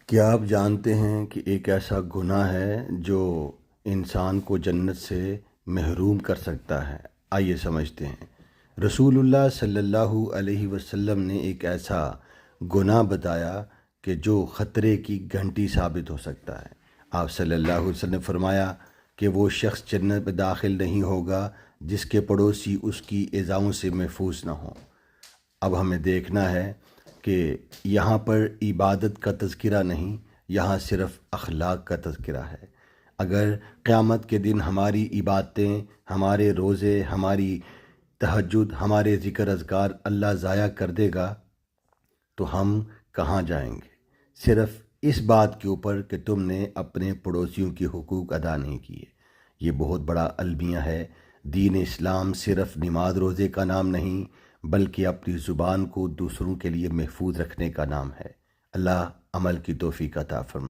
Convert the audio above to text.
کیا آپ جانتے ہیں کہ ایک ایسا گناہ ہے جو انسان کو جنت سے محروم کر سکتا ہے؟ آئیے سمجھتے ہیں۔ رسول اللہ صلی اللہ علیہ وسلم نے ایک ایسا گناہ بتایا کہ جو خطرے کی گھنٹی ثابت ہو سکتا ہے۔ آپ صلی اللہ علیہ وسلم نے فرمایا کہ وہ شخص جنت میں داخل نہیں ہوگا جس کے پڑوسی اس کی ایذاؤں سے محفوظ نہ ہوں۔ اب ہمیں دیکھنا ہے کہ یہاں پر عبادت کا تذکرہ نہیں، یہاں صرف اخلاق کا تذکرہ ہے۔ اگر قیامت کے دن ہماری عبادتیں، ہمارے روزے، ہماری تہجد، ہمارے ذکر اذکار اللہ ضائع کر دے گا تو ہم کہاں جائیں گے؟ صرف اس بات کے اوپر کہ تم نے اپنے پڑوسیوں کی حقوق ادا نہیں کیے۔ یہ بہت بڑا المیہ ہے۔ دین اسلام صرف نماز روزے کا نام نہیں بلکہ اپنی زبان کو دوسروں کے لیے محفوظ رکھنے کا نام ہے۔ اللہ عمل کی توفیق عطا فرمائے۔